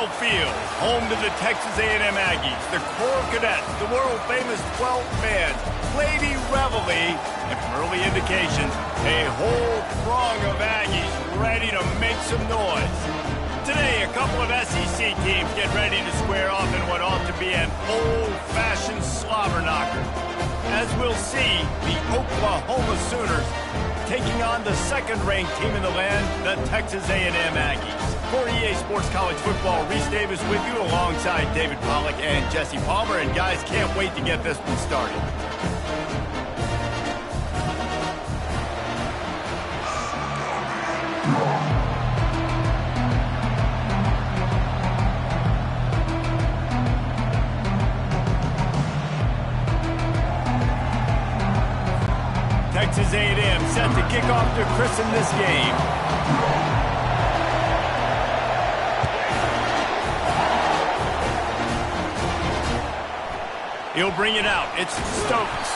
Lambeau Field, home to the Texas A&M Aggies. The Corps Cadets, the world-famous 12th man, Lady Reveille, and from early indications, a whole throng of Aggies ready to make some noise. Today, a couple of SEC teams get ready to square off in what ought to be an old-fashioned slobber knocker. As we'll see, the Oklahoma Sooners taking on the second-ranked team in the land, the Texas A&M Aggies. For EA Sports College Football, Reese Davis with you alongside David Pollack and Jesse Palmer. And guys, can't wait to get this one started. Texas A&M set to kick off to christen this game. He'll bring it out. It's Stokes.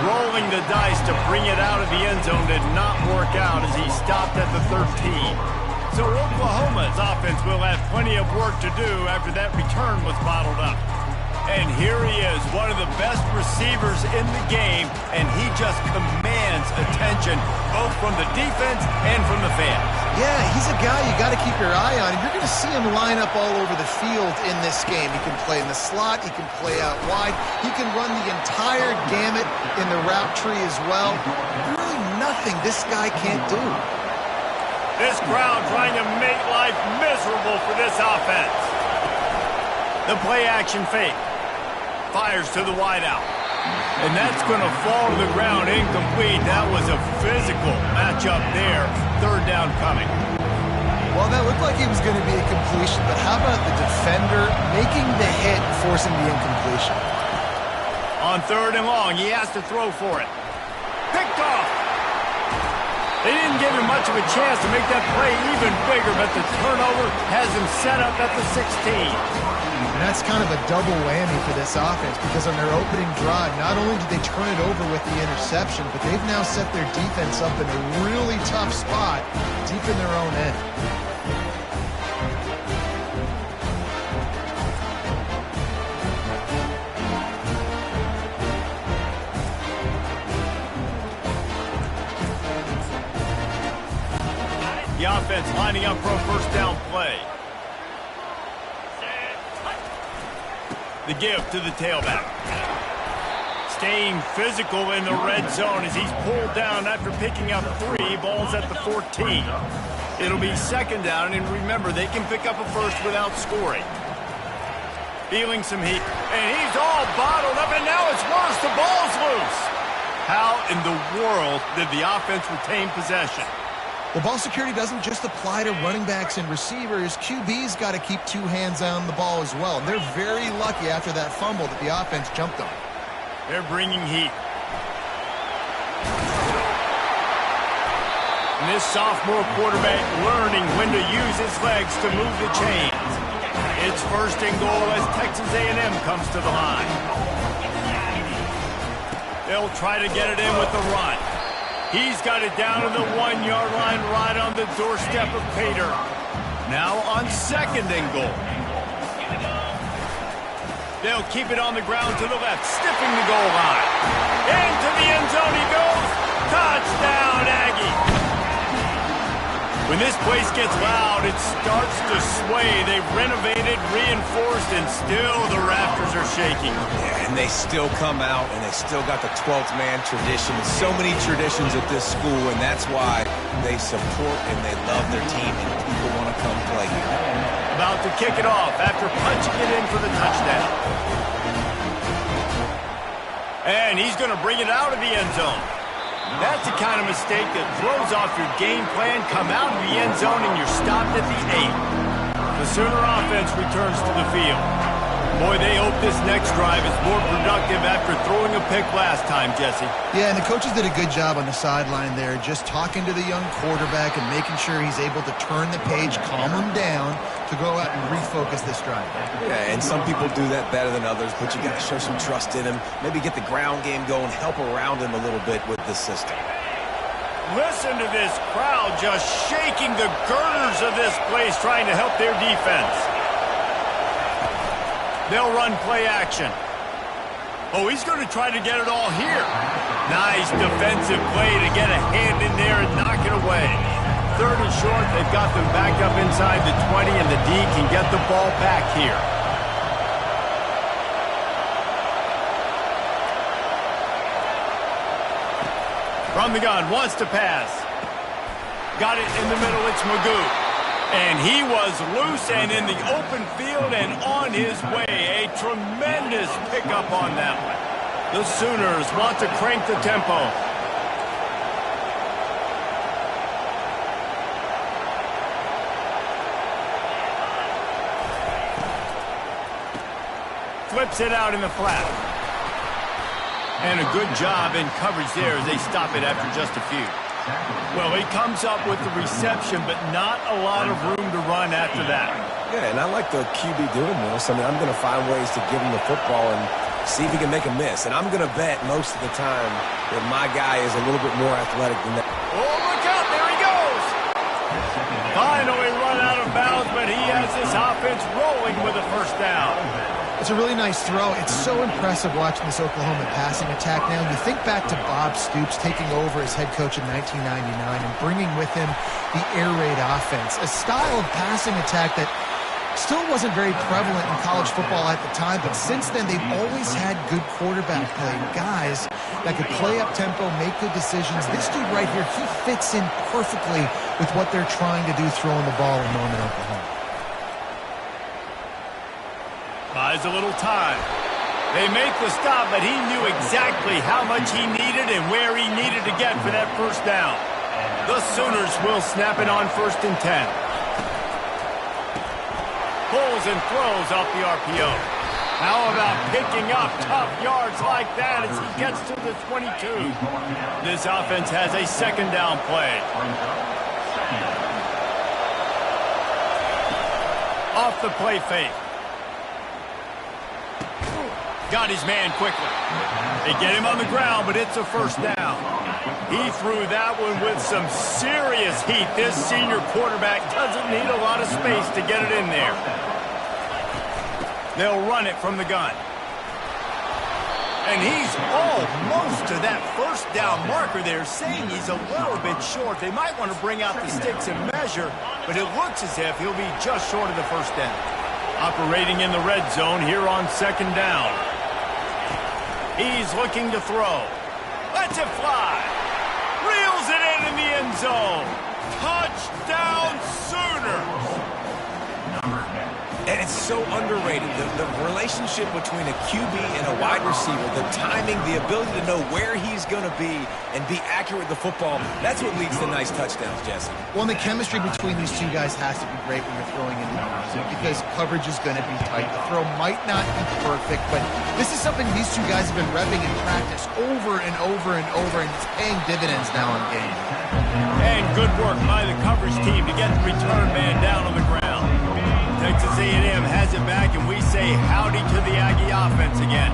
Rolling the dice to bring it out of the end zone did not work out as he stopped at the 13. So Oklahoma's offense will have plenty of work to do after that return was bottled up. And here he is, one of the best receivers in the game, and he just commands attention both from the defense and from the fans. Yeah, he's a guy you got to keep your eye on. You're going to see him line up all over the field in this game. He can play in the slot. He can play out wide. He can run the entire gamut in the route tree as well. Really nothing this guy can't do. This crowd trying to make life miserable for this offense. The play-action fake. Fires to the wideout. And that's going to fall to the ground incomplete. That was a physical matchup there. Third down coming. Well, that looked like it was going to be a completion, but how about the defender making the hit, forcing the incompletion? On third and long, he has to throw for it. Picked off. They didn't give him much of a chance to make that play even bigger, but the turnover has him set up at the 16. And that's kind of a double whammy for this offense because on their opening drive, not only did they turn it over with the interception, but they've now set their defense up in a really tough spot deep in their own end. The offense lining up for a first down play. The give to the tailback. Staying physical in the red zone as he's pulled down after picking up 3 balls at the 14. It'll be second down, and remember, they can pick up a first without scoring. Feeling some heat, and he's all bottled up, and now it's worse. The ball's loose. How in the world did the offense retain possession? Well, ball security doesn't just apply to running backs and receivers. QB's got to keep 2 hands on the ball as well. And they're very lucky after that fumble that the offense jumped on. They're bringing heat. And this sophomore quarterback learning when to use his legs to move the chains. It's first and goal as Texas A&M comes to the line. They'll try to get it in with the run. He's got it down to the 1-yard line right on the doorstep of Pater. Now on second and goal. They'll keep it on the ground to the left, sniffing the goal line. Into the end zone he goes. Touchdown, Aggie. When this place gets loud, it starts to sway. They've renovated, reinforced, and still the rafters are shaking. Yeah, and they still come out, and they still got the 12th man tradition. So many traditions at this school, and that's why they support and they love their team, and people want to come play here. About to kick it off after punching it in for the touchdown. And he's going to bring it out of the end zone. That's the kind of mistake that throws off your game plan. Come out of the end zone and you're stopped at the 8. The Sooner offense returns to the field. Boy, they hope this next drive is more productive after throwing a pick last time, Jesse. Yeah, and the coaches did a good job on the sideline there, just talking to the young quarterback and making sure he's able to turn the page, calm him down to go out and refocus this drive. Yeah, and some people do that better than others, but you got to show some trust in him, maybe get the ground game going, help around him a little bit with the system. Listen to this crowd just shaking the girders of this place trying to help their defense. They'll run play action. Oh, he's going to try to get it all here. Nice defensive play to get a hand in there and knock it away. 3rd and short, they've got them back up inside the 20, and the D can get the ball back here. From the gun, wants to pass. Got it in the middle, it's Magoo. And he was loose and in the open field and on his way. A tremendous pickup on that one. The Sooners want to crank the tempo. Flips it out in the flat. And a good job in coverage there as they stop it after just a few. Well, he comes up with the reception, but not a lot of room to run after that. Yeah, and I like the QB doing this. I mean, I'm going to find ways to give him the football and see if he can make a miss. And I'm going to bet most of the time that my guy is a little bit more athletic than that. Oh, look out. There he goes. Finally run out of bounds, but he has this offense rolling with a first down. It's a really nice throw. It's so impressive watching this Oklahoma passing attack now. You think back to Bob Stoops taking over as head coach in 1999 and bringing with him the air raid offense, a style of passing attack that still wasn't very prevalent in college football at the time, but since then they've always had good quarterback play, guys that could play up tempo, make good decisions. This dude right here, he fits in perfectly with what they're trying to do throwing the ball in Norman, Oklahoma. Buys a little time. They make the stop, but he knew exactly how much he needed and where he needed to get for that first down. The Sooners will snap it on 1st and 10. Pulls and throws off the RPO. How about picking up tough yards like that as he gets to the 22? This offense has a 2nd down play. Off the play fake. Got his man quickly. They get him on the ground, but it's a first down. He threw that one with some serious heat. This senior quarterback doesn't need a lot of space to get it in there. They'll run it from the gun. And he's almost to that first down marker there, saying he's a little bit short. They might want to bring out the sticks and measure, but it looks as if he'll be just short of the first down. Operating in the red zone here on 2nd down. He's looking to throw. Lets it fly. Reels it in the end zone. Touchdown Sooners. And it's so underrated. The relationship between a QB and a wide receiver, the timing, the ability to know where he's going to be and be accurate with the football, that's what leads to nice touchdowns, Jesse. Well, and the chemistry between these two guys has to be great when you're throwing into the because coverage is going to be tight. The throw might not be perfect, but this is something these two guys have been repping in practice over and over and over, and it's paying dividends now in game. And good work by the coverage team to get the return man down on the ground. Texas A&M has it back, and we say howdy to the Aggie offense again.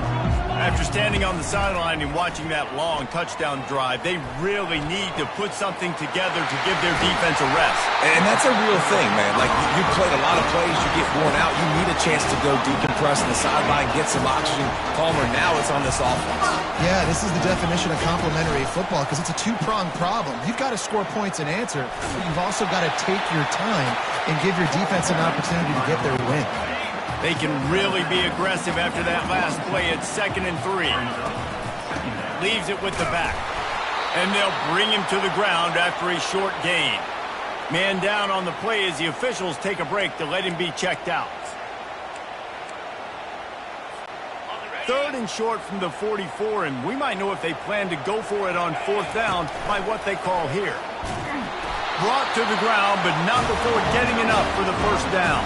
After standing on the sideline and watching that long touchdown drive, they really need to put something together to give their defense a rest. And that's a real thing, man. Like, you played a lot of plays, you get worn out, you need a chance to go decompress on the sideline, get some oxygen. Palmer, now it's on this offense. Yeah, this is the definition of complementary football because it's a two-pronged problem. You've got to score points and answer, but you've also got to take your time and give your defense an opportunity to get their win. They can really be aggressive after that last play at 2nd and 3. Leaves it with the back. And they'll bring him to the ground after a short gain. Man down on the play as the officials take a break to let him be checked out. 3rd and short from the 44, and we might know if they plan to go for it on 4th down by what they call here. Brought to the ground, but not before getting enough for the first down.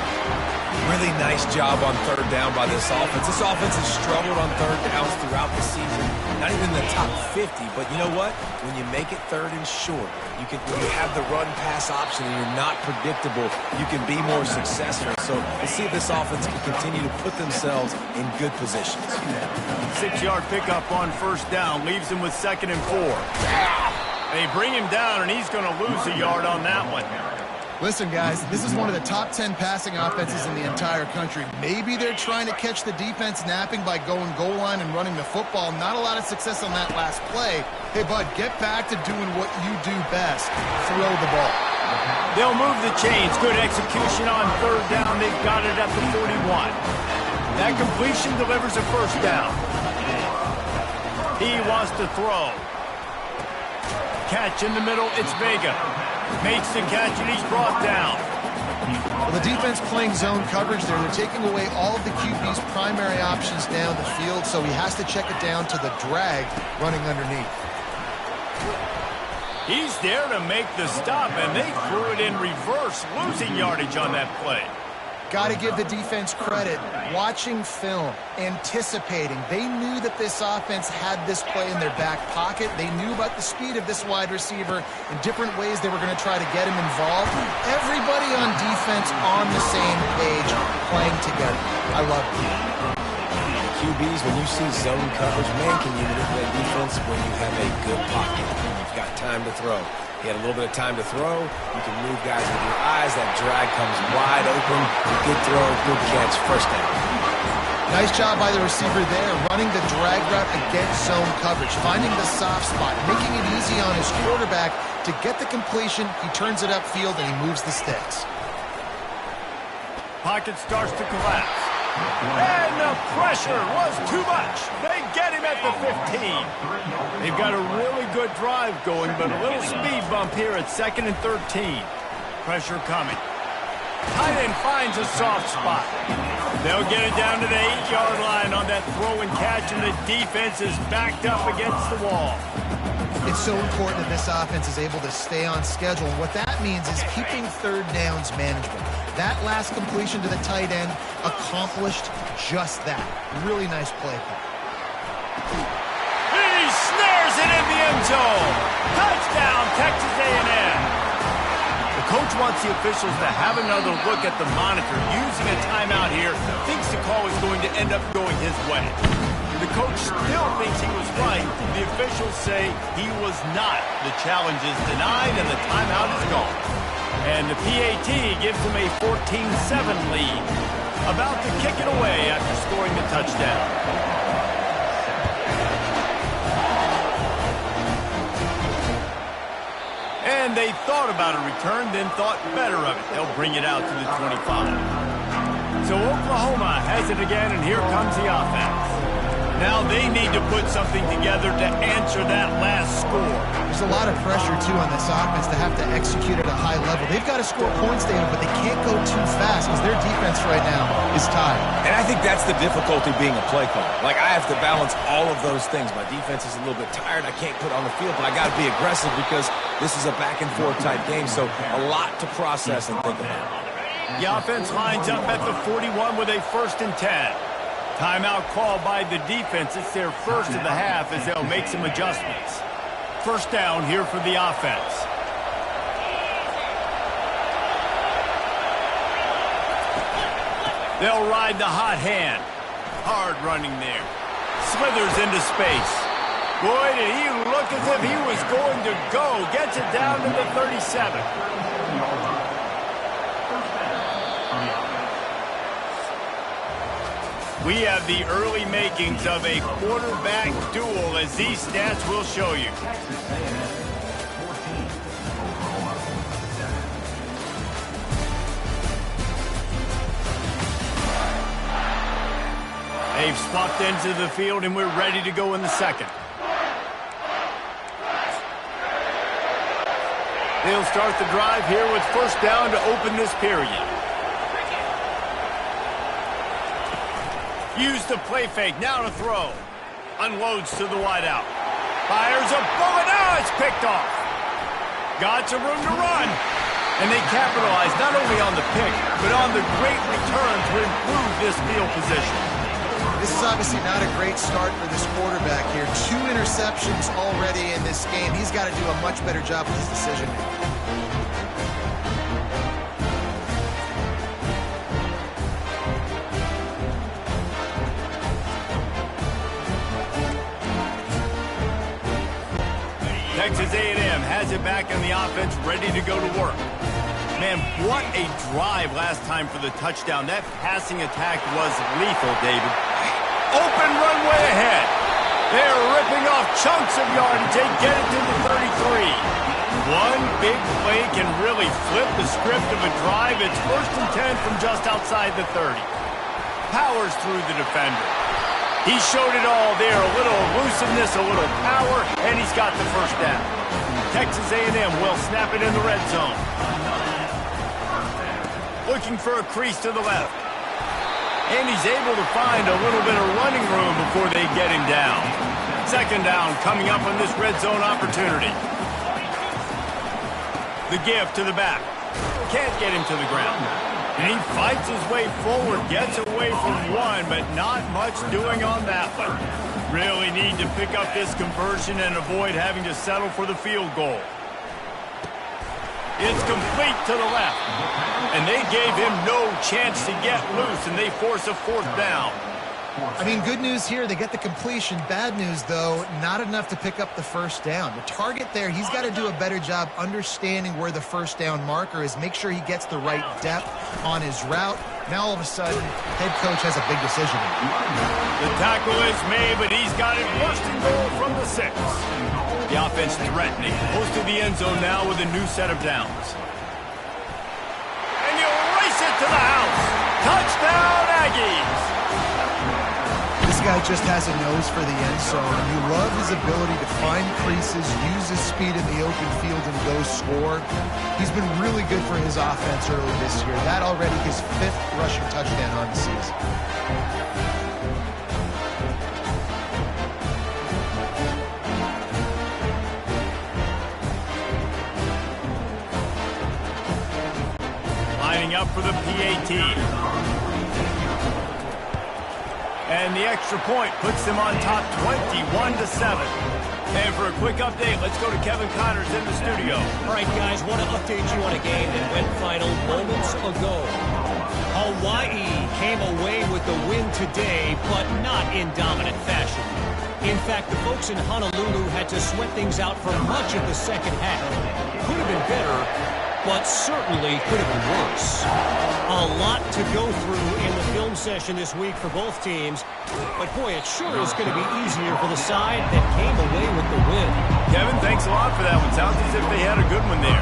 Really nice job on 3rd down by this offense. This offense has struggled on 3rd downs throughout the season. Not even in the top 50, but you know what? When you make it 3rd and short, when you have the run-pass option and you're not predictable, you can be more successful. So we'll see if this offense can continue to put themselves in good positions. 6-yard pickup on 1st down leaves him with 2nd and 4. They bring him down, and he's going to lose a yard on that one. Listen, guys, this is one of the top 10 passing offenses in the entire country. Maybe they're trying to catch the defense napping by going goal line and running the football. Not a lot of success on that last play. Hey, bud, get back to doing what you do best. Throw the ball. They'll move the chains. Good execution on third down. They've got it at the 41. That completion delivers a first down. He wants to throw. Catch in the middle. It's Vega. Makes the catch, and he's brought down. Well, the defense playing zone coverage there. They're taking away all of the QB's primary options down the field, so he has to check it down to the drag running underneath. He's there to make the stop, and they threw it in reverse, losing yardage on that play. Got to give the defense credit. Watching film, anticipating. They knew that this offense had this play in their back pocket. They knew about the speed of this wide receiver and different ways they were going to try to get him involved. Everybody on defense on the same page, playing together. I love it. QBs, when you see zone coverage, man, can you manipulate defense when you have a good pocket, when you've got time to throw. He had a little bit of time to throw. You can move guys with your eyes. That drag comes wide open. Good throw, good catch, first down. Nice job by the receiver there, running the drag route against zone coverage, finding the soft spot, making it easy on his quarterback to get the completion. He turns it upfield, and he moves the sticks. Pocket starts to collapse. And the pressure was too much. They get him at the 15. They've got a really good drive going, but a little speed bump here at 2nd and 13. Pressure coming. Tight end finds a soft spot. They'll get it down to the 8-yard line on that throw and catch, and the defense is backed up against the wall. It's so important that this offense is able to stay on schedule. What that means is keeping third downs management. That last completion to the tight end accomplished just that. Really nice play. He snares it in the end zone. Touchdown, Texas A&M. The coach wants the officials to have another look at the monitor. Using a timeout here, thinks the call is going to end up going his way. The coach still thinks he was right. The officials say he was not. The challenge is denied, and the timeout is gone. And the PAT gives him a 14-7 lead. About to kick it away after scoring the touchdown. And they thought about a return, then thought better of it. They'll bring it out to the 25. So Oklahoma has it again, and here comes the offense. Now they need to put something together to answer that last score. There's a lot of pressure, too, on this offense to have to execute at a high level. They've got to score points, David, but they can't go too fast because their defense right now is tired. And I think that's the difficulty being a play caller. Like, I have to balance all of those things. My defense is a little bit tired. I can't put on the field, but I got to be aggressive because this is a back-and-forth type game, so a lot to process and think about. The offense lines up at the 41 with a 1st and 10. Timeout call by the defense. It's their first of the half as they'll make some adjustments. First down here for the offense. They'll ride the hot hand. Hard running there. Slithers into space. Boy, did he look as if he was going to go. Gets it down to the 37. We have the early makings of a quarterback duel, as these stats will show you. They've swapped ends of the field, and we're ready to go in the second. They'll start the drive here with first down to open this period. Use the play fake, now to throw. Unloads to the wideout. Fires a bullet, now it's picked off. Got some room to run. And they capitalize not only on the pick, but on the great return to improve this field position. This is obviously not a great start for this quarterback here. 2 interceptions already in this game. He's got to do a much better job with his decision making. Texas A&M has it back in the offense, ready to go to work. Man, what a drive last time for the touchdown. That passing attack was lethal, David. Open runway ahead. They're ripping off chunks of yardage. They get it to the 33. One big play can really flip the script of a drive. It's 1st and 10 from just outside the 30. Powers through the defender. He showed it all there. A little elusiveness, a little power, and he's got the first down. Texas A&M will snap it in the red zone. Looking for a crease to the left. And he's able to find a little bit of running room before they get him down. 2nd down coming up on this red zone opportunity. The give to the back. Can't get him to the ground. And he fights his way forward, gets away from one, but not much doing on that one. Really need to pick up this conversion and avoid having to settle for the field goal. It's complete to the left. And they gave him no chance to get loose, and they force a 4th down. I mean, good news here, they get the completion. Bad news, though, not enough to pick up the first down. The target there, he's got to do a better job understanding where the first down marker is, make sure he gets the right depth on his route. Now, all of a sudden, head coach has a big decision. The tackle is made, but he's got it 1st and goal from the 6. The offense threatening, close to the end zone now with a new set of downs. And you race it to the house. Touchdown, Aggies. This guy just has a nose for the end zone. You love his ability to find creases, use his speed in the open field, and go score. He's been really good for his offense early this year. That already his 5th rushing touchdown on the season. Lining up for the PAT. And the extra point puts them on top 21-7. And for a quick update, let's go to Kevin Connors in the studio. All right, guys, want to update you on a game that went final moments ago. Hawaii came away with the win today, but not in dominant fashion. In fact, the folks in Honolulu had to sweat things out for much of the second half. Could have been better, but certainly could have been worse. A lot to go through in the film session this week for both teams, but boy, it sure is going to be easier for the side that came away with the win. Kevin, thanks a lot for that one. Sounds as if they had a good one there.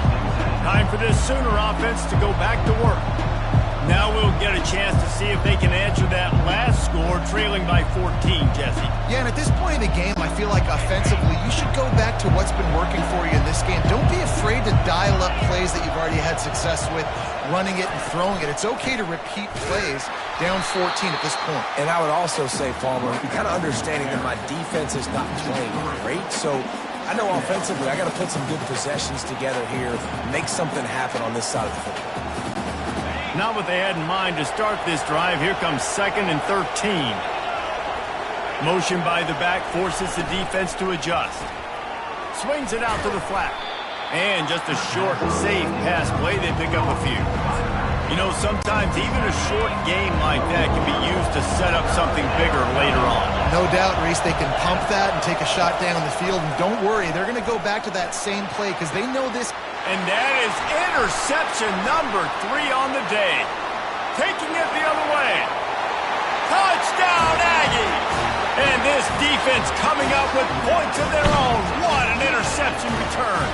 Time for this Sooner offense to go back to work. Now we'll get a chance to see if they can answer that last score, trailing by 14, Jesse. Yeah, and at this point in the game, I feel like offensively, you should go back to what's been working for you in this game. Don't be afraid to dial up plays that you've already had success with, running it and throwing it. It's okay to repeat plays down 14 at this point. And I would also say, Palmer, kind of understanding that my defense is not playing great, so I know offensively I got to put some good possessions together here, make something happen on this side of the football. Not what they had in mind to start this drive. Here comes 2nd and 13. Motion by the back forces the defense to adjust. Swings it out to the flat. And just a short, safe pass play. They pick up a few. You know, sometimes even a short game like that can be used to set up something bigger later on. No doubt, Reese, they can pump that and take a shot down the field. And don't worry, they're going to go back to that same play because they know this. And that is interception number 3 on the day. Taking it the other way. Touchdown, Aggies! And this defense coming up with points of their own. What an interception return.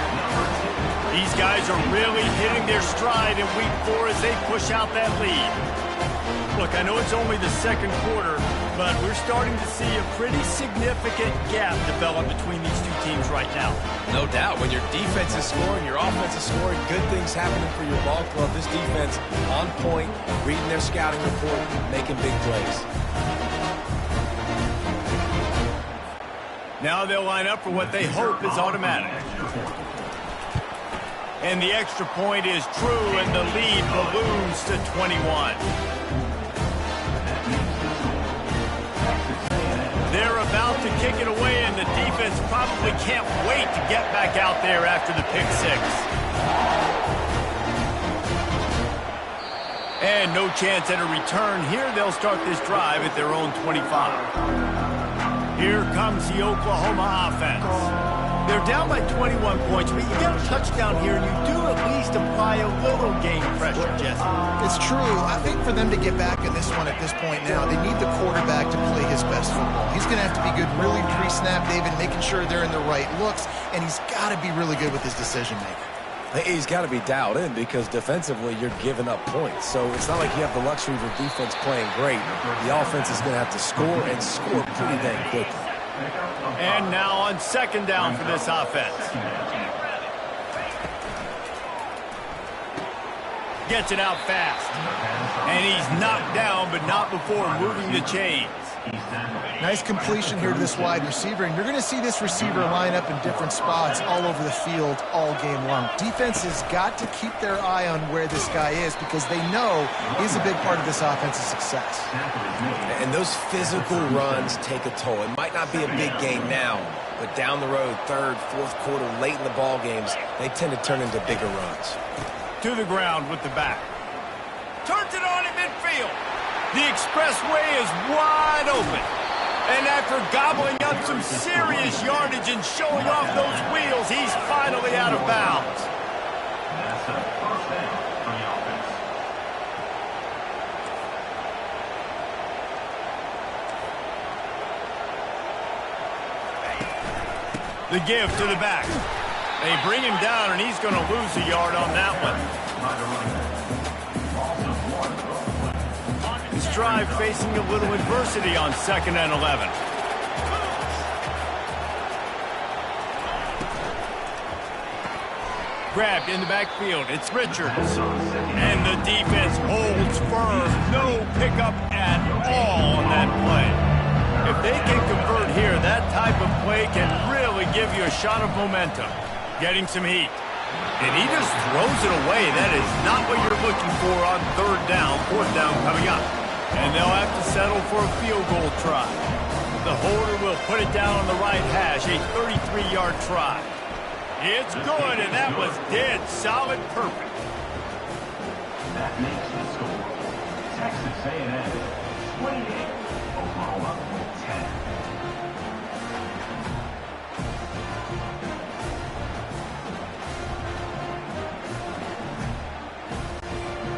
These guys are really hitting their stride in week 4 as they push out that lead. Look, I know it's only the second quarter, but we're starting to see a pretty significant gap develop between these two teams right now. No doubt. When your defense is scoring, your offense is scoring, good things happening for your ball club. This defense on point, reading their scouting report, making big plays. Now they'll line up for what they hope is automatic. And the extra point is true, and the lead balloons to 21. They're about to kick it away, and the defense probably can't wait to get back out there after the pick 6. And no chance at a return here. They'll start this drive at their own 25. Here comes the Oklahoma offense. They're down by 21 points, but you get a touchdown here, and you do at least apply a little game pressure, Jesse. It's true. I think for them to get back in this one at this point now, they need the quarterback to play his best football. He's going to have to be good really pre-snap, David, making sure they're in the right looks, and he's got to be really good with his decision-making. He's got to be dialed in because defensively you're giving up points. So it's not like you have the luxury of your defense playing great. The offense is going to have to score and score pretty dang quickly. And now on second down for this offense. Gets it out fast. And he's knocked down, but not before moving the chains. Nice completion here to this wide receiver, and you're going to see this receiver line up in different spots all over the field all game long. Defense has got to keep their eye on where this guy is because they know he's a big part of this offense's success. And those physical runs take a toll. It might not be a big game now, but down the road, third, fourth quarter, late in the ball games, they tend to turn into bigger runs. To the ground with the back. Turns it on in midfield. The expressway is wide open. And after gobbling up some serious yardage and showing off those wheels, he's finally out of bounds. The give to the back. They bring him down, and he's going to lose a yard on that one. His drive facing a little adversity on 2nd and 11. Grabbed in the backfield. It's Richards. And the defense holds firm. No pickup at all on that play. If they can convert here, that type of play can really give you a shot of momentum. Getting some heat. And he just throws it away. That is not what you're looking for on 3rd down, 4th down coming up. And they'll have to settle for a field goal try. The holder will put it down on the right hash, a 33-yard try. It's good, and that was dead solid perfect. That makes the score Texas A&M 28, Oklahoma 10.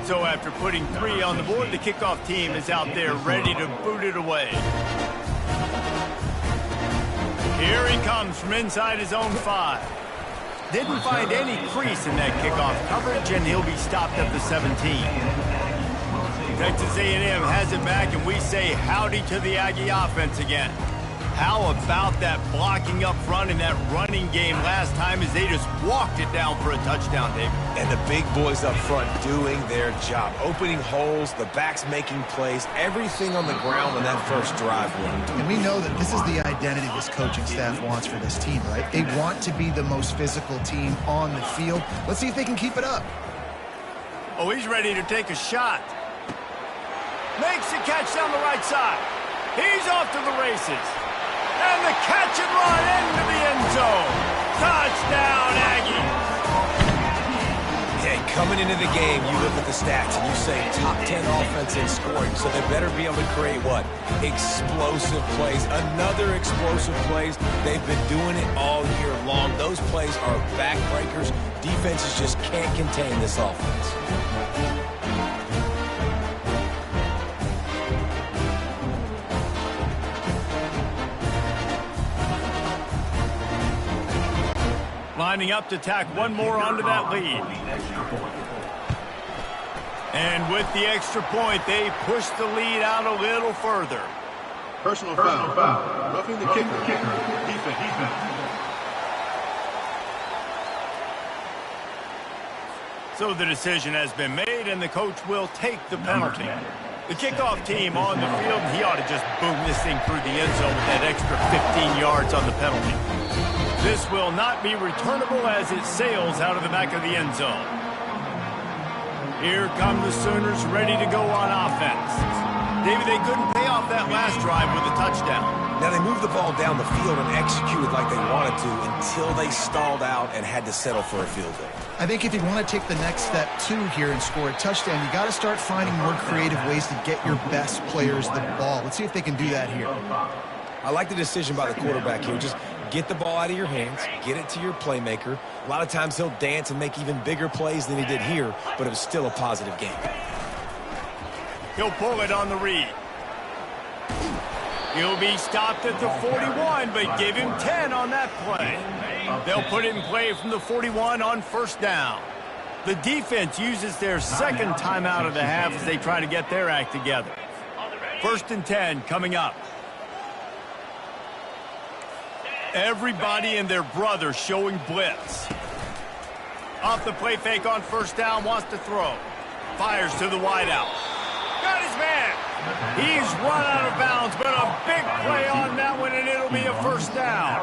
So after putting 3 on the board, the kickoff team is out there ready to boot it away. Here he comes from inside his own 5. Didn't find any crease in that kickoff coverage, and he'll be stopped at the 17. Texas A&M has it back, and we say howdy to the Aggie offense again. How about that blocking up front in that running game last time as they just walked it down for a touchdown, David? And the big boys up front doing their job. Opening holes, the backs making plays, everything on the ground when that first drive worked. And we know that this is the identity this coaching staff wants for this team, right? They want to be the most physical team on the field. Let's see if they can keep it up. Oh, he's ready to take a shot. Makes the catch down the right side. He's off to the races. And the catch and run into the end zone. Touchdown, Aggies. Hey, coming into the game, you look at the stats and you say top 10 offense in scoring, so they better be able to create what? Explosive plays. Another explosive plays. They've been doing it all year long. Those plays are backbreakers. Defenses just can't contain this offense. Lining up to tack one more onto that lead. And with the extra point, they push the lead out a little further. Personal foul. Roughing the kicker. Defense. So the decision has been made, and the coach will take the penalty. The kickoff team on the field, and he ought to just boom this thing through the end zone with that extra 15 yards on the penalty. This will not be returnable as it sails out of the back of the end zone. Here come the Sooners ready to go on offense. David, they couldn't pay off that last drive with a touchdown. Now, they moved the ball down the field and executed like they wanted to until they stalled out and had to settle for a field goal. I think if you want to take the next step, too, here and score a touchdown, you got to start finding more creative ways to get your best players the ball. Let's see if they can do that here. I like the decision by the quarterback here. Just get the ball out of your hands, get it to your playmaker. A lot of times he'll dance and make even bigger plays than he did here, but it was still a positive game. He'll pull it on the read. He'll be stopped at the 41, but give him 10 on that play. They'll put it in play from the 41 on first down. The defense uses their second timeout of the half as they try to get their act together. 1st and 10 coming up. Everybody and their brother showing blitz. Off the play fake on first down, wants to throw. Fires to the wideout. Got his man. He's run out of bounds, but a big play on that one, and it'll be a first down.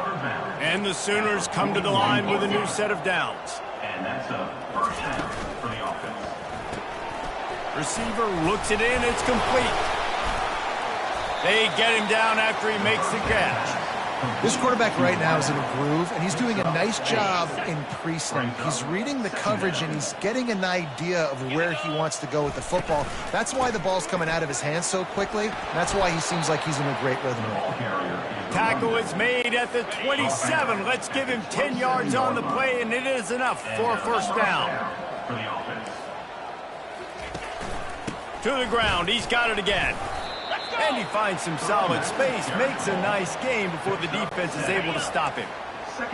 And the Sooners come to the line with a new set of downs. And that's a first down for the offense. Receiver looks it in. It's complete. They get him down after he makes the catch. This quarterback right now is in a groove, and he's doing a nice job in pre-snap. He's reading the coverage, and he's getting an idea of where he wants to go with the football. That's why the ball's coming out of his hands so quickly. That's why he seems like he's in a great rhythm. Tackle is made at the 27. Let's give him 10 yards on the play, and it is enough for a first down. To the ground. He's got it again. And he finds some solid space, makes a nice gain before the defense is able to stop him.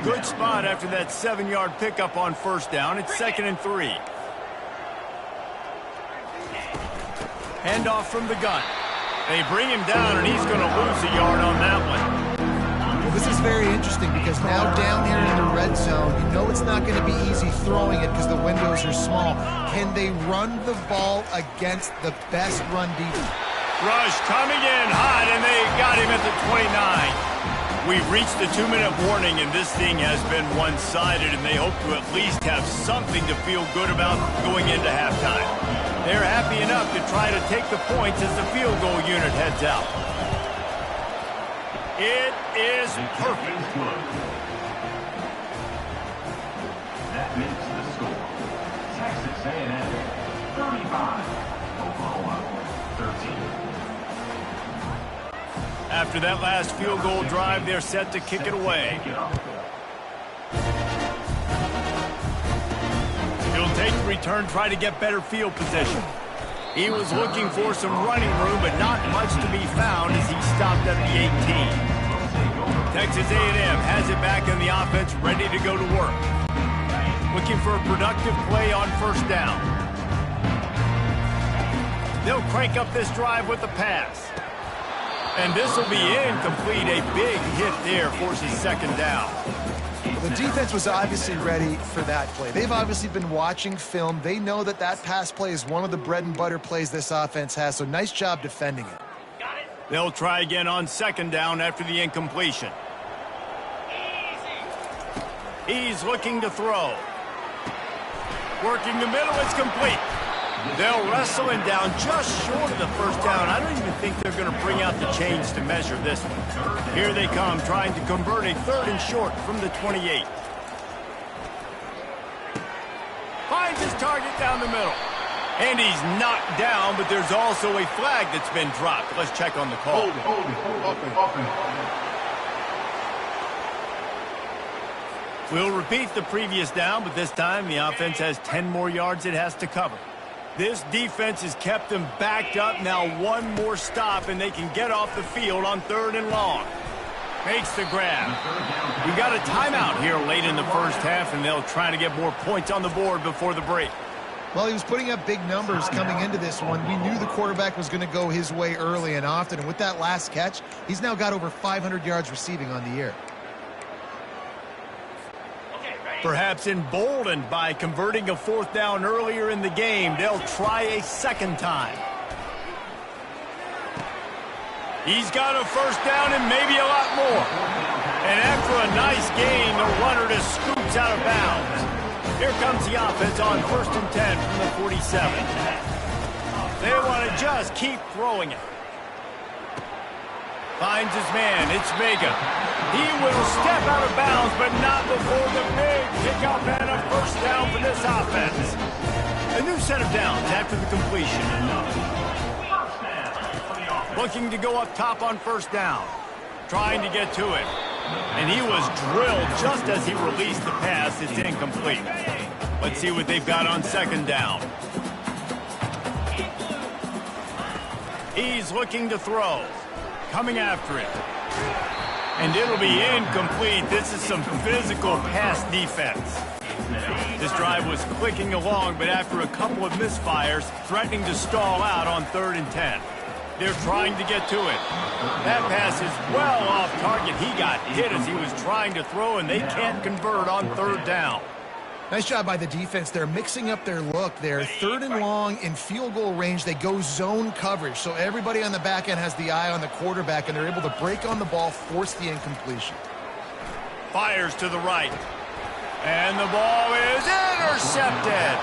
Good spot after that 7-yard pickup on first down. It's 2nd and 3. Handoff from the gun. They bring him down, and he's going to lose a yard on that one. Well, this is very interesting because now down here in the red zone, you know it's not going to be easy throwing it because the windows are small. Can they run the ball against the best run defense? Rush coming in hot, and they got him at the 29. We've reached the 2-minute warning, and this thing has been one-sided, and they hope to at least have something to feel good about going into halftime. They're happy enough to try to take the points as the field goal unit heads out. It is perfect. That makes the score. Texas A&M 35, Oklahoma 13. After that last field goal drive, they're set to kick it away. He'll take the return, try to get better field position. He was looking for some running room, but not much to be found as he stopped at the 18. Texas A&M has it back in the offense, ready to go to work. Looking for a productive play on first down. They'll crank up this drive with the pass. And this will be incomplete. A big hit there forces 2nd down. The defense was obviously ready for that play. They've obviously been watching film. They know that that pass play is one of the bread and butter plays this offense has, so nice job defending it. They'll try again on 2nd down after the incompletion. He's looking to throw. Working the middle, it's complete. They'll wrestle him down just short of the first down. I don't even think they're going to bring out the chains to measure this one. Here they come, trying to convert a 3rd and short from the 28. Finds his target down the middle. And he's knocked down, but there's also a flag that's been dropped. Let's check on the call. We'll repeat the previous down, but this time the offense has 10 more yards it has to cover. This defense has kept them backed up. Now one more stop, and they can get off the field on 3rd and long. Makes the grab. We got a timeout here late in the first half, and they'll try to get more points on the board before the break. Well, he was putting up big numbers coming into this one. We knew the quarterback was going to go his way early and often, and with that last catch, he's now got over 500 yards receiving on the year. Perhaps emboldened by converting a 4th down earlier in the game, they'll try a 2nd time. He's got a first down and maybe a lot more. And after a nice gain, the runner just scoops out of bounds. Here comes the offense on 1st and 10 from the 47. They want to just keep throwing it. Finds his man. It's Vega. He will step out of bounds, but not before the big pickup and a first down for this offense. A new set of downs after the completion. Looking to go up top on first down. Trying to get to it. And he was drilled just as he released the pass. It's incomplete. Let's see what they've got on second down. He's looking to throw. Coming after it. And it'll be incomplete. This is some physical pass defense. This drive was clicking along, but after a couple of misfires, threatening to stall out on 3rd and 10. They're trying to get to it. That pass is well off target. He got hit as he was trying to throw, and they can't convert on 3rd down. Nice job by the defense. They're mixing up their look. They're 3rd and long in field goal range. They go zone coverage, so everybody on the back end has the eye on the quarterback, and they're able to break on the ball, force the incompletion. Fires to the right. And the ball is intercepted.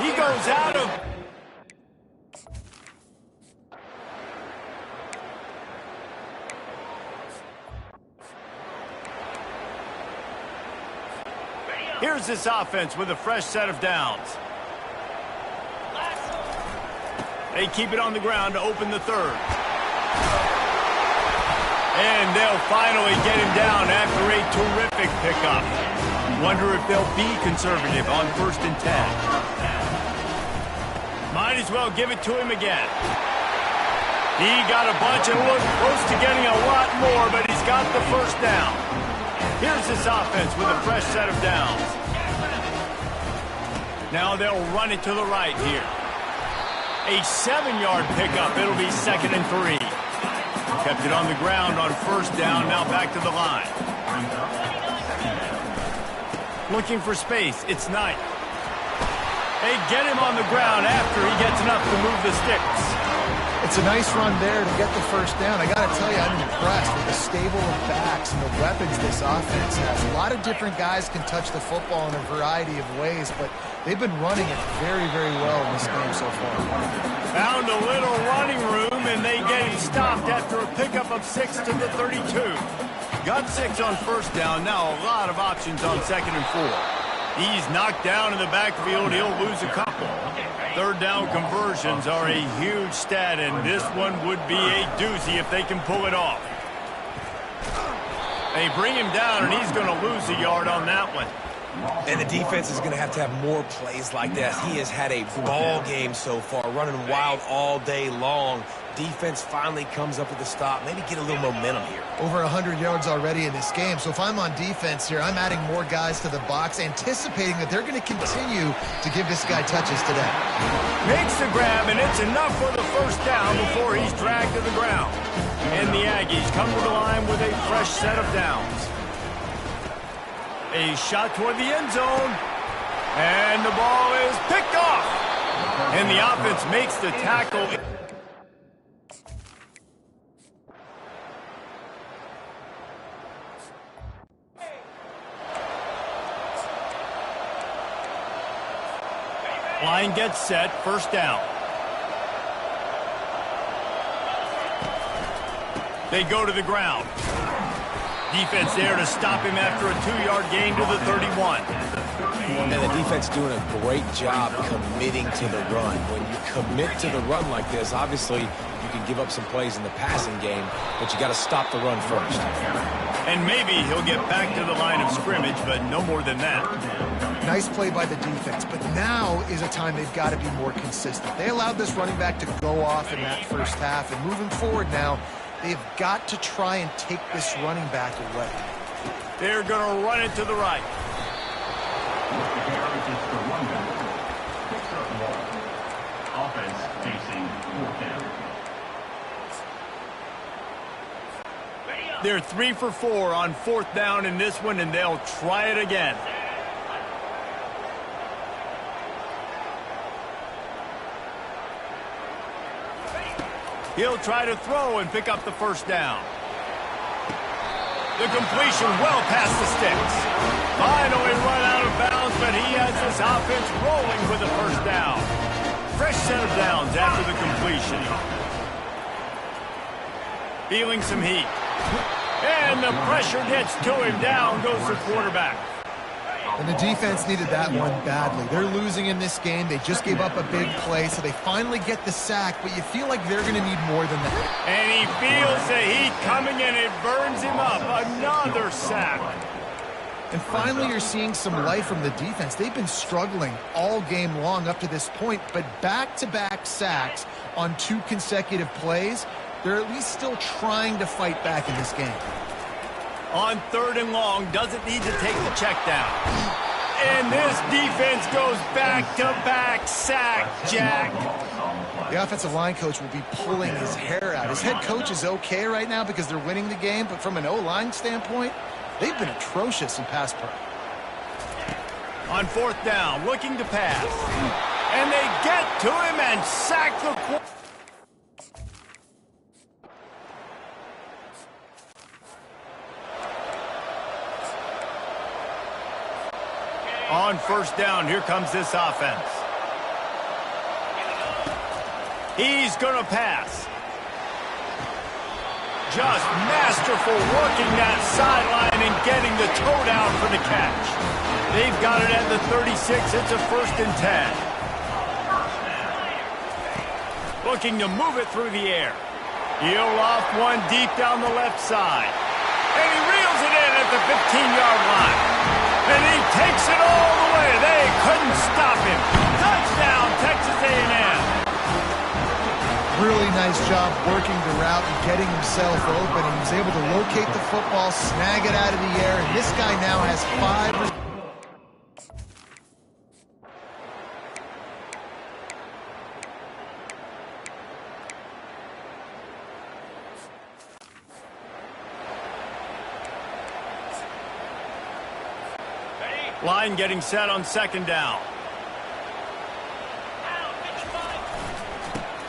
He goes out of... Here's this offense with a fresh set of downs. They keep it on the ground to open the 3rd. And they'll finally get him down after a terrific pickup. Wonder if they'll be conservative on 1st and 10. Might as well give it to him again. He got a bunch and looked close to getting a lot more, but he's got the 1st down. Here's this offense with a fresh set of downs. Now they'll run it to the right here. A 7-yard pickup. It'll be 2nd and 3. Kept it on the ground on 1st down. Now back to the line. Looking for space. It's Knight. They get him on the ground after he gets enough to move the sticks. It's a nice run there to get the 1st down. I got to tell you, I'm impressed with the stable of backs and the weapons this offense has. A lot of different guys can touch the football in a variety of ways, but they've been running it very, very well in this game so far. Found a little running room, and they get him stopped after a pickup of 6 to the 32. Got 6 on 1st down. Now a lot of options on 2nd and 4. He's knocked down in the backfield. He'll lose a couple. 3rd down conversions are a huge stat, and this one would be a doozy if they can pull it off. They bring him down, and he's going to lose a yard on that one. And the defense is going to have more plays like that. He has had a ball game so far, running wild all day long. Defense finally comes up with a stop. Maybe get a little momentum here. Over 100 yards already in this game. So if I'm on defense here, I'm adding more guys to the box, anticipating that they're going to continue to give this guy touches today. Makes the grab, and it's enough for the 1st down before he's dragged to the ground. And the Aggies come to the line with a fresh set of downs. A shot toward the end zone. And the ball is picked off. And the offense makes the tackle. Line gets set, 1st down. They go to the ground. Defense there to stop him after a 2-yard gain to the 31. And the defense doing a great job committing to the run. When you commit to the run like this, obviously you can give up some plays in the passing game, but you got to stop the run first. And maybe he'll get back to the line of scrimmage, but no more than that. Nice play by the defense, but now is a time they've got to be more consistent. They allowed this running back to go off in that 1st half, and moving forward now, they've got to try and take this running back away. They're going to run it to the right. Offense facing 4th down. They're 3 for 4 on 4th down in this one, and they'll try it again. He'll try to throw and pick up the 1st down. The completion well past the sticks. Finally run out of bounds, but he has this offense rolling with the 1st down. Fresh set of downs after the completion. Feeling some heat. And the pressure gets to him. Down goes the quarterback. And the defense needed that one badly. They're losing in this game. They just gave up a big play, so they finally get the sack, but you feel like they're going to need more than that. And he feels the heat coming and it burns him up. Another sack. And finally, you're seeing some life from the defense. They've been struggling all game long up to this point, but back-to-back sacks on 2 consecutive plays, they're at least still trying to fight back in this game. On 3rd and long, doesn't need to take the check down. And this defense goes back-to-back sack, Jack. The offensive line coach will be pulling his hair out. His head coach is okay right now because they're winning the game, but from an O-line standpoint, they've been atrocious in pass pro. On 4th down, looking to pass. And they get to him and sack the quarterback. On 1st down, here comes this offense. He's going to pass. Just masterful working that sideline and getting the toe down for the catch. They've got it at the 36. It's a 1st and 10. Looking to move it through the air. He'll off one deep down the left side. And he reels it in at the 15-yard line. And he takes it all the way. They couldn't stop him. Touchdown, Texas A&M. Really nice job working the route and getting himself open. He was able to locate the football, snag it out of the air, and this guy now has 5. Line getting set on 2nd down.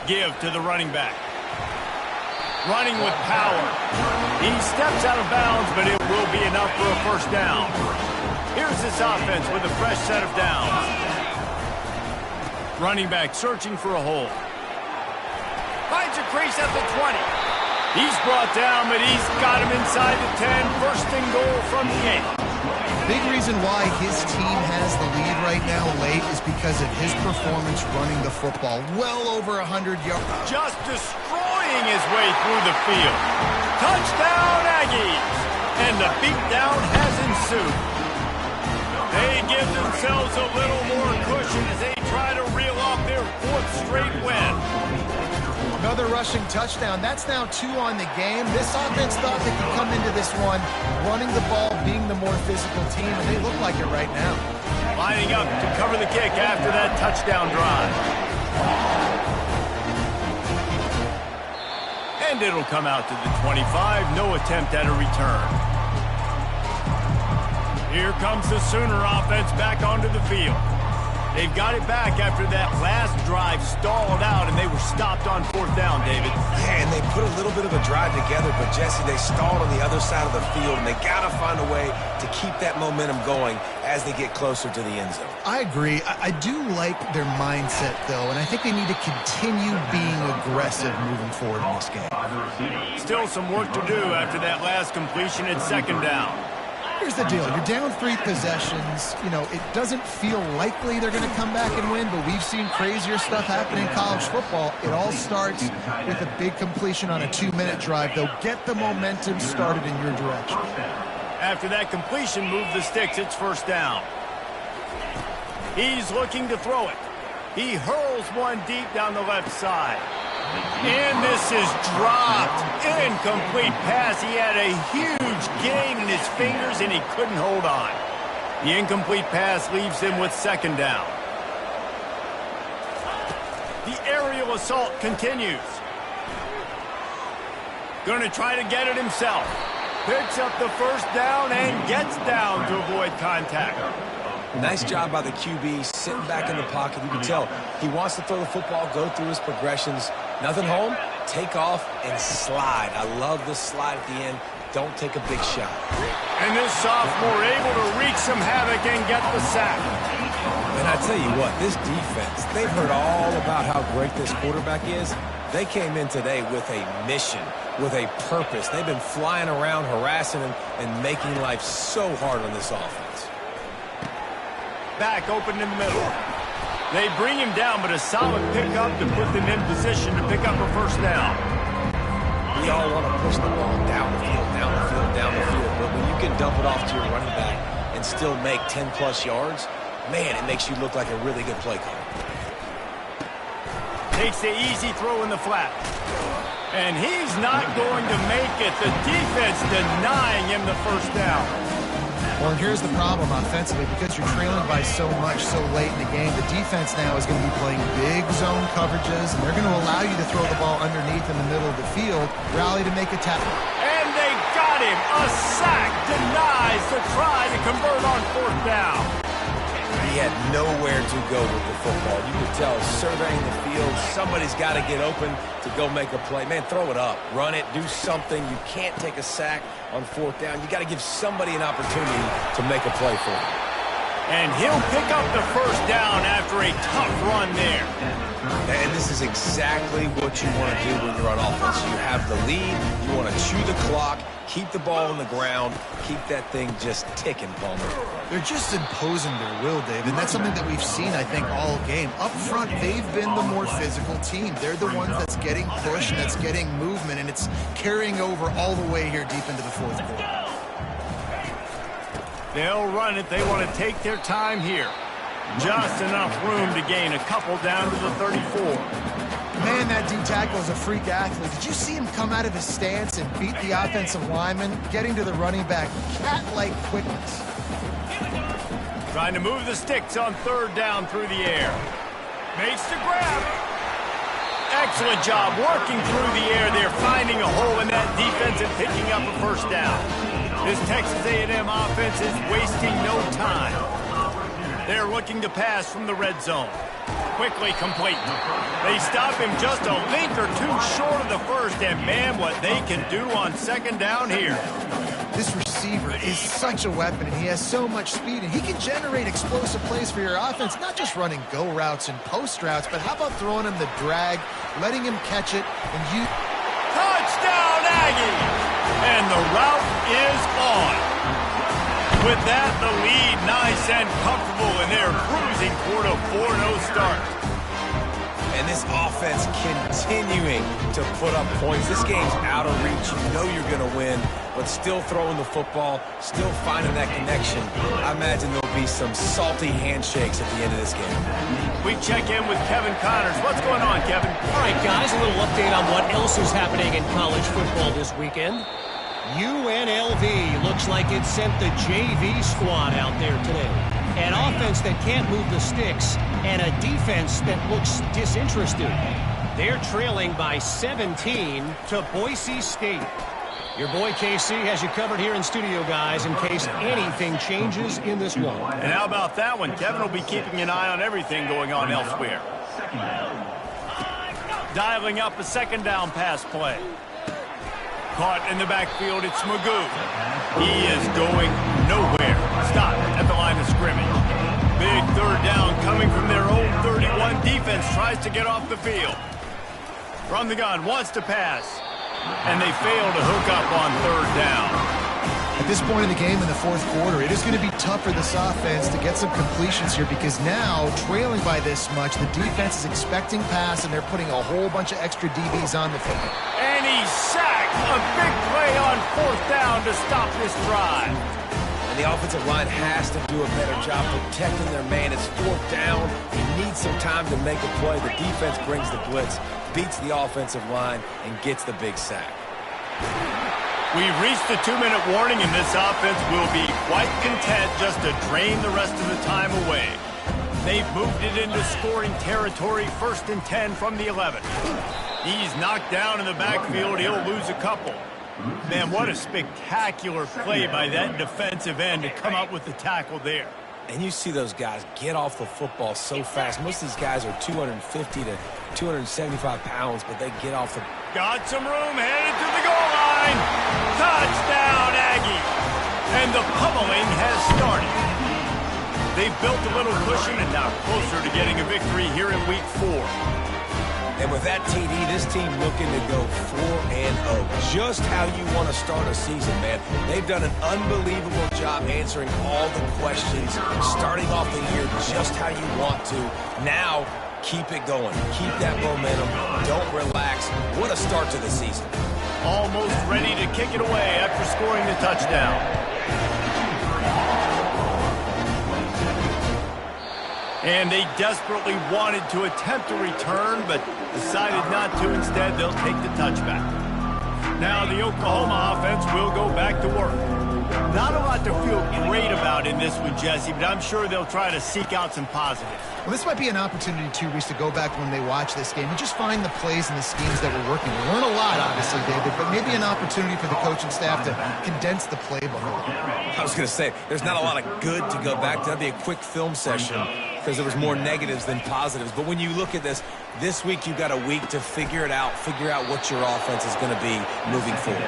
Give to the running back. Running with power. He steps out of bounds, but it will be enough for a 1st down. Here's this offense with a fresh set of downs. Running back searching for a hole. Finds a crease at the 20. He's brought down, but he's got him inside the 10. 1st and goal from the 8. Big reason why his team has the lead right now late is because of his performance running the football. Well over 100 yards. Just destroying his way through the field. Touchdown, Aggies! And the beatdown has ensued. They give themselves a little more cushion as they try to reel off their 4th straight win. Another rushing touchdown. That's now 2 on the game. This offense thought they could come into this one running the ball, being the more physical team, and they look like it right now. Lining up to cover the kick after that touchdown drive. And it'll come out to the 25. No attempt at a return. Here comes the Sooner offense back onto the field. They've got it back after that last drive stalled out, and they were stopped on 4th down, David. Yeah, and they put a little bit of a drive together, but, Jesse, they stalled on the other side of the field, and they got to find a way to keep that momentum going as they get closer to the end zone. I agree. I do like their mindset, though, and I think they need to continue being aggressive moving forward in this game. Still some work to do after that last completion at 2nd down. Here's the deal. You're down 3 possessions. You know, it doesn't feel likely they're going to come back and win, but we've seen crazier stuff happen in college football. It all starts with a big completion on a 2-minute drive. They'll get the momentum started in your direction. After that completion, move the sticks. It's 1st down. He's looking to throw it. He hurls one deep down the left side. And this is dropped. Incomplete pass. He had a huge gain in his fingers, and he couldn't hold on. The incomplete pass leaves him with 2nd down. The aerial assault continues. Going to try to get it himself. Picks up the 1st down and gets down to avoid contact. Nice job by the QB, sitting back in the pocket. You can tell he wants to throw the football, go through his progressions. Nothing home, take off, and slide. I love the slide at the end. Don't take a big shot. And this sophomore able to wreak some havoc and get the sack. And I tell you what, this defense, they've heard all about how great this quarterback is. They came in today with a mission, with a purpose. They've been flying around, harassing him, and making life so hard on this offense. back open in the middle. They bring him down, but a solid pickup to put them in position to pick up a first down. We all want to push the ball down the field, down the field, down the field. But when you can dump it off to your running back and still make 10-plus yards, man, it makes you look like a really good play caller. Takes the easy throw in the flat. And he's not going to make it. The defense denying him the first down. Well, and here's the problem offensively. Because you're trailing by so much so late in the game, the defense now is going to be playing big zone coverages, and they're going to allow you to throw the ball underneath in the middle of the field, rally to make a tackle. And they got him. A sack denies the try to convert on fourth down. He had nowhere to go with the football. You could tell surveying the field, somebody's got to get open to go make a play. Man, throw it up, run it, do something. You can't take a sack on fourth down. You got to give somebody an opportunity to make a play for him. And he'll pick up the first down after a tough run there. And this is exactly what you want to do when you're on offense. You have the lead, you want to chew the clock, keep the ball on the ground, keep that thing just ticking, Palmer. They're just imposing their will, Dave, and that's something that we've seen, I think, all game. Up front, they've been the more physical team. They're the ones that's getting pushed and that's getting movement, and it's carrying over all the way here deep into the fourth quarter. They'll run it. They want to take their time here. Just enough room to gain a couple down to the 34. Man, that D tackle is a freak athlete. Did you see him come out of his stance and beat the offensive lineman, getting to the running back? Cat-like quickness. Trying to move the sticks on third down through the air. Makes the grab. Excellent job working through the air there, finding a hole in that defense and picking up a first down. This Texas A&M offense is wasting no time. They're looking to pass from the red zone. Quickly complete. They stop him just a link or two short of the first, and man, what they can do on second down here. This receiver is such a weapon, and he has so much speed, and he can generate explosive plays for your offense, not just running go routes and post routes, but how about throwing him the drag, letting him catch it, and you... Touchdown, Aggie! And the route is on. With that, the lead nice and comfortable, and they're cruising toward a 4-0 start. And this offense continuing to put up points. This game's out of reach. You know you're going to win, but still throwing the football, still finding that connection. I imagine there'll be some salty handshakes at the end of this game. We check in with Kevin Connors. What's going on, Kevin? All right, guys, a little update on what else is happening in college football this weekend. UNLV looks like it sent the JV squad out there today. An offense that can't move the sticks and a defense that looks disinterested. They're trailing by 17 to Boise State. Your boy KC has you covered here in studio, guys, in case anything changes in this one. And how about that one? Kevin will be keeping an eye on everything going on elsewhere. Dialing up a second down pass play. Caught in the backfield, it's Magoo. He is going nowhere. Stop at the line of scrimmage. Big third down coming from their own 31. Defense tries to get off the field. From the gun, wants to pass. And they fail to hook up on third down. At this point in the game in the fourth quarter, it is going to be tough for this offense to get some completions here because now, trailing by this much, the defense is expecting pass, and they're putting a whole bunch of extra DBs on the field. And he's sacked. A big play on fourth down to stop this drive. And the offensive line has to do a better job protecting their man. It's fourth down. He needs some time to make a play. The defense brings the blitz, beats the offensive line, and gets the big sack. We've reached the 2-minute warning, and this offense will be quite content just to drain the rest of the time away. They've moved it into scoring territory, 1st and 10 from the 11. He's knocked down in the backfield. He'll lose a couple. Man, what a spectacular play by that defensive end to come up with the tackle there. And you see those guys get off the football so fast. Most of these guys are 250 to 275 pounds, but they get off the... Got some room, headed to the goal line. Touchdown, Aggie. And the pummeling has started. They've built a little cushion and now closer to getting a victory here in week 4. And with that TD, this team looking to go 4-0. Just how you want to start a season, man. They've done an unbelievable job answering all the questions, starting off the year just how you want to. Now, keep it going. Keep that momentum. Don't relax. What a start to the season. Almost ready to kick it away after scoring the touchdown. And they desperately wanted to attempt a return, but decided not to. Instead, they'll take the touchback. Now the Oklahoma offense will go back to work. Not a lot to feel great about in this one, Jesse, but I'm sure they'll try to seek out some positives. Well, this might be an opportunity, too, Reese, to go back when they watch this game and just find the plays and the schemes that were working. We learn a lot, obviously, David, but maybe an opportunity for the coaching staff to condense the playbook. I was going to say, there's not a lot of good to go back to. That'd be a quick film session because there was more negatives than positives. But when you look at this week you've got a week to figure it out, figure out what your offense is going to be moving forward.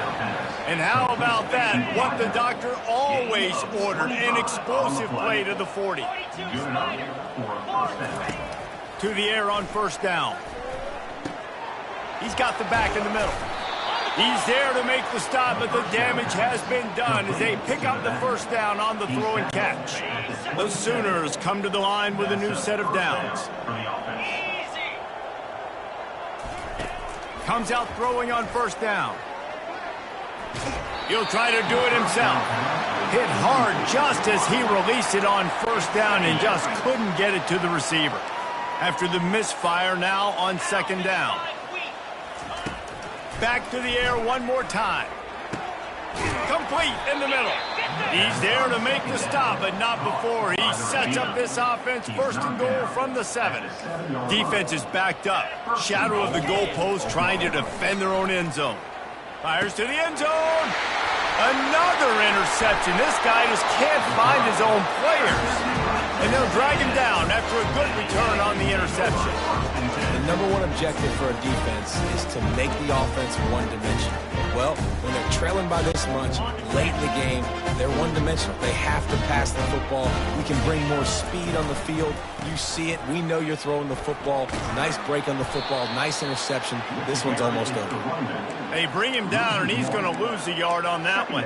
And how about that? What the doctor always ordered, an explosive play to the 40. To the air on first down. He's got the back in the middle. He's there to make the stop, but the damage has been done as they pick up the first down on the throw and catch. The Sooners come to the line with a new set of downs. Comes out throwing on first down. He'll try to do it himself. Hit hard just as he released it on first down and just couldn't get it to the receiver. After the misfire, now on second down. Back to the air one more time. Complete in the middle. He's there to make the stop, but not before he sets up this offense first and goal from the 7. Defense is backed up. Shadow of the goalpost trying to defend their own end zone. Fires to the end zone. Another interception. This guy just can't find his own players. And they'll drag him down after a good return on the interception. The number one objective for a defense is to make the offense one-dimensional. Well, when they're trailing by this much late in the game, they're one-dimensional. They have to pass the football. We can bring more speed on the field. You see it. We know you're throwing the football. Nice break on the football. Nice interception. This one's almost over. They bring him down, and he's going to lose a yard on that one.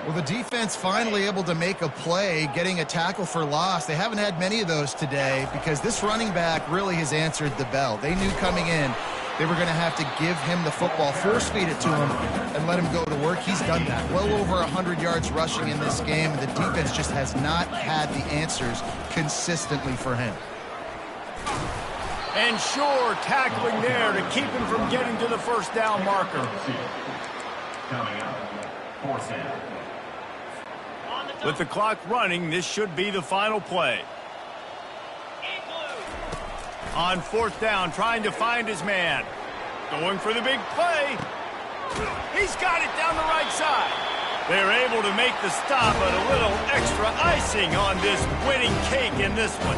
Well, the defense finally able to make a play, getting a tackle for loss. They haven't had many of those today because this running back really has answered the bell. They knew coming in they were going to have to give him the football, force-feed it to him, and let him go to work. He's done that. Well over 100 yards rushing in this game, and the defense just has not had the answers consistently for him. And sure, tackling there to keep him from getting to the first down marker. Coming up, fourth down. With the clock running, this should be the final play. On fourth down, trying to find his man. Going for the big play. He's got it down the right side. They're able to make the stop, but a little extra icing on this winning cake in this one.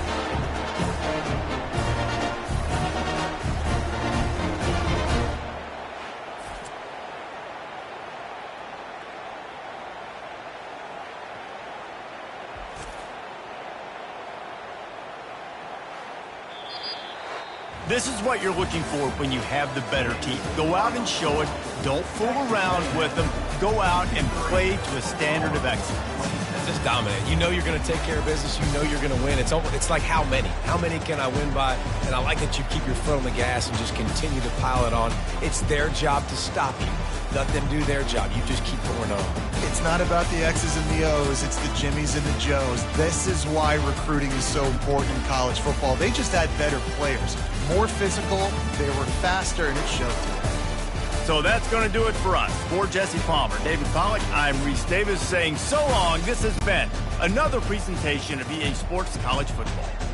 This is what you're looking for when you have the better team. Go out and show it. Don't fool around with them. Go out and play to a standard of excellence. Just dominate. You know you're going to take care of business. You know you're going to win. It's like how many? How many can I win by? And I like that you keep your foot on the gas and just continue to pile it on. It's their job to stop you. Let them do their job. You just keep going on. It's not about the X's and the O's. It's the Jimmies and the Joes. This is why recruiting is so important in college football. They just had better players. More physical, they were faster, and it showed today. So that's going to do it for us. For Jesse Palmer, David Pollack, I'm Reese Davis saying so long. This has been another presentation of EA Sports College Football.